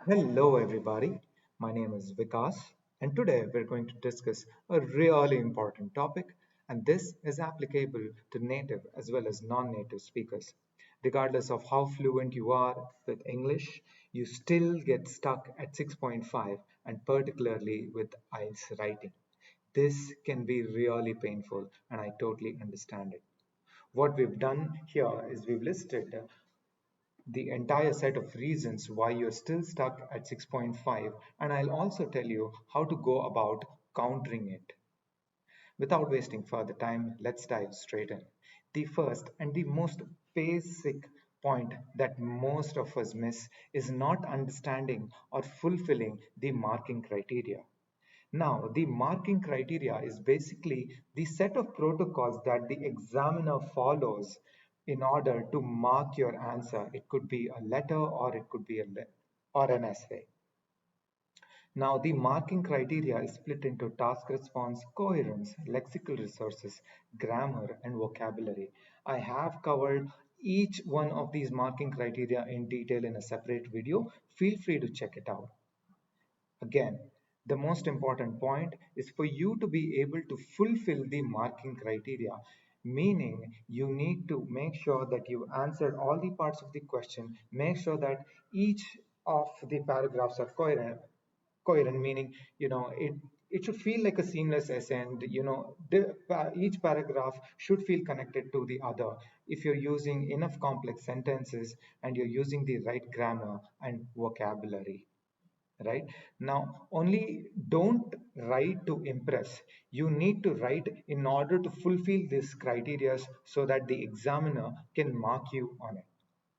Hello, everybody. My name is Vikas, and today we're going to discuss a really important topic, and this is applicable to native as well as non native speakers. Regardless of how fluent you are with English, you still get stuck at 6.5, and particularly with IELTS writing. This can be really painful, and I totally understand it. What we've done here is we've listed the entire set of reasons why you're still stuck at 6.5, and I'll also tell you how to go about countering it. Without wasting further time, let's dive straight in. The first and the most basic point that most of us miss is not understanding or fulfilling the marking criteria. Now, the marking criteria is basically the set of protocols that the examiner follows in order to mark your answer. It could be a letter or it could be or an essay. Now, the marking criteria is split into task response, coherence, lexical resources, grammar, and vocabulary. I have covered each one of these marking criteria in detail in a separate video. Feel free to check it out. Again, the most important point is for you to be able to fulfill the marking criteria, meaning you need to make sure that you answered all the parts of the question, make sure that each of the paragraphs are coherent, meaning it should feel like a seamless essay, and each paragraph should feel connected to the other. If you're using enough complex sentences and you're using the right grammar and vocabulary, right? Now, only don't write to impress. You need to write in order to fulfill these criteria so that the examiner can mark you on it.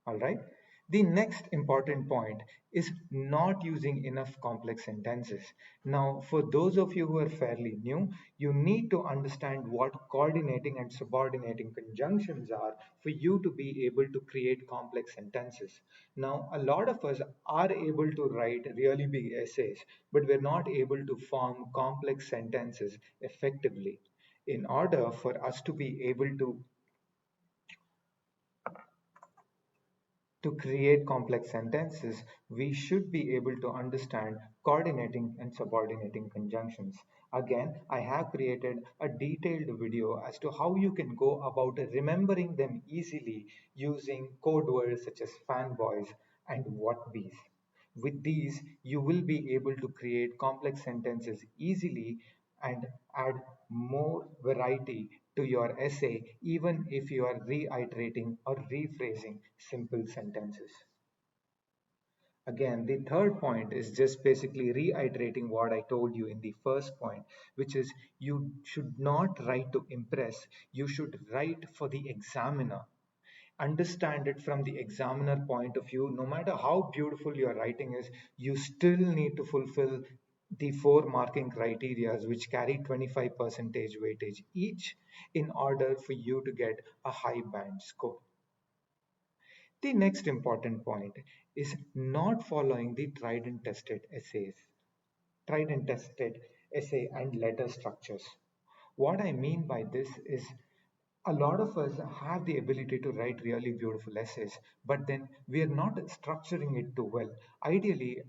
All right. The next important point is not using enough complex sentences. Now, for those of you who are fairly new, you need to understand what coordinating and subordinating conjunctions are for you to be able to create complex sentences. Now, a lot of us are able to write really big essays, but we're not able to form complex sentences effectively. In order for us to be able to create complex sentences, we should be able to understand coordinating and subordinating conjunctions. Again, I have created a detailed video as to how you can go about remembering them easily using code words such as fanboys and what bees. With these, you will be able to create complex sentences easily and add more variety to your essay, even if you are reiterating or rephrasing simple sentences. Again, the third point is just basically reiterating what I told you in the first point, which is you should not write to impress, you should write for the examiner. Understand it from the examiner point of view. No matter how beautiful your writing is, you still need to fulfill the four marking criteria which carry 25 percentage weightage each in order for you to get a high band score. The next important point is not following the tried and tested essay and letter structures. What I mean by this is a lot of us have the ability to write really beautiful essays, but then we are not structuring it too well. Ideally,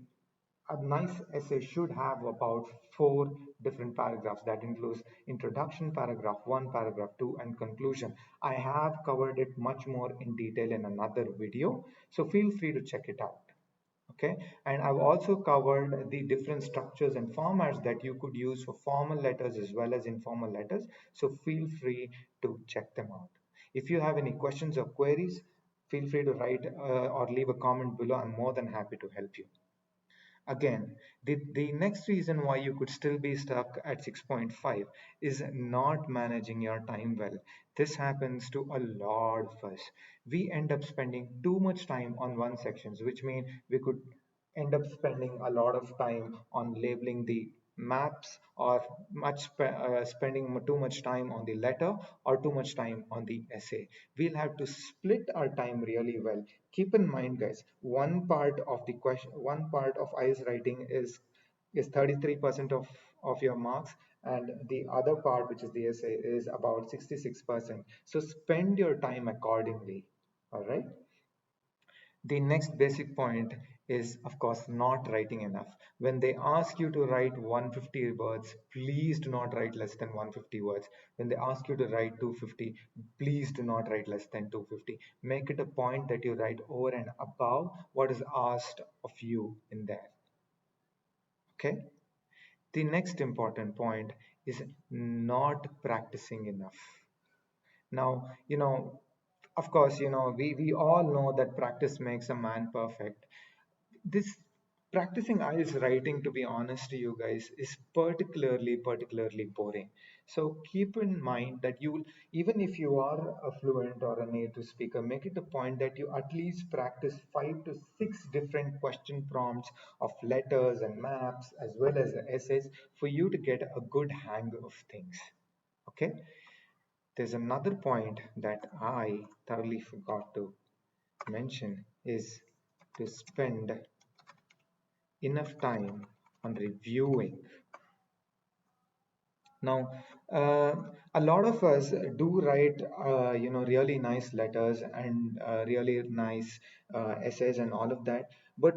a nice essay should have about four different paragraphs that includes introduction, paragraph 1, paragraph 2, and conclusion. I have covered it much more in detail in another video, so feel free to check it out. Okay, and I've also covered the different structures and formats that you could use for formal letters as well as informal letters, so feel free to check them out. If you have any questions or queries, feel free to write or leave a comment below. I'm more than happy to help you. Again, the next reason why you could still be stuck at 6.5 is not managing your time well. This happens to a lot of us. We end up spending too much time on one sections, which means we could end up spending a lot of time on labeling the maps or spending too much time on the letter or too much time on the essay. We'll have to split our time really well. Keep in mind, guys, one part of IELTS writing is 33% of your marks, and the other part, which is the essay, is about 66%. So spend your time accordingly. All right. The next basic point is, of course, not writing enough. When they ask you to write 150 words, please do not write less than 150 words. When they ask you to write 250, please do not write less than 250. Make it a point that you write over and above what is asked of you in there. Okay? The next important point is not practicing enough. Now, of course, we all know that practice makes a man perfect. This practicing IELTS writing, to be honest to you guys, is particularly boring. So keep in mind that you will, even if you are a fluent or a native speaker, make it a point that you at least practice 5 to 6 different question prompts of letters and maps as well as essays for you to get a good hang of things. Okay. There's another point that I thoroughly forgot to mention is to spend enough time on reviewing. Now, uh, a lot of us do write, really nice letters and really nice essays and all of that, but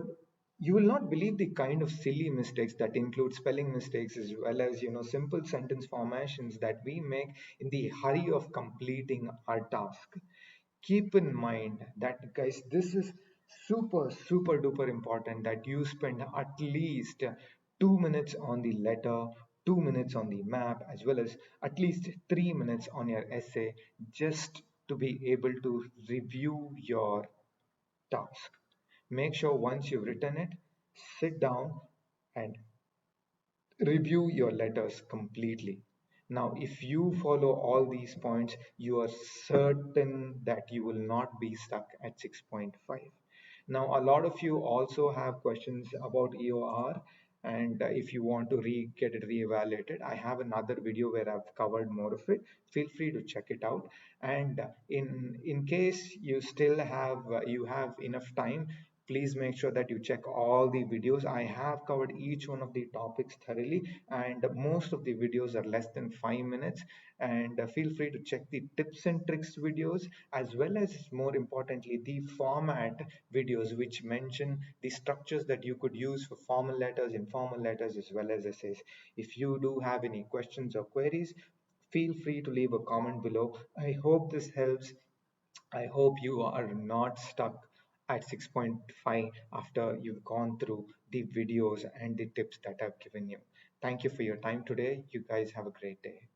you will not believe the kind of silly mistakes that include spelling mistakes as well as simple sentence formations that we make in the hurry of completing our task. Keep in mind that, guys, this is super duper important that you spend at least 2 minutes on the letter, 2 minutes on the map, as well as at least 3 minutes on your essay, just to be able to review your task. Make sure once you've written it, sit down and review your letters completely. Now, if you follow all these points, you are certain that you will not be stuck at 6.5. Now, a lot of you also have questions about EOR, and if you want to get it reevaluated, I have another video where I've covered more of it. Feel free to check it out. And in case you still have you have enough time, please make sure that you check all the videos. I have covered each one of the topics thoroughly, and most of the videos are less than 5 minutes. And feel free to check the tips and tricks videos, as well as, more importantly, the format videos, which mention the structures that you could use for formal letters, informal letters, as well as essays. If you do have any questions or queries, feel free to leave a comment below. I hope this helps. I hope you are not stuck at 6.5 after you've gone through the videos and the tips that I've given you. Thank you for your time today. You guys have a great day.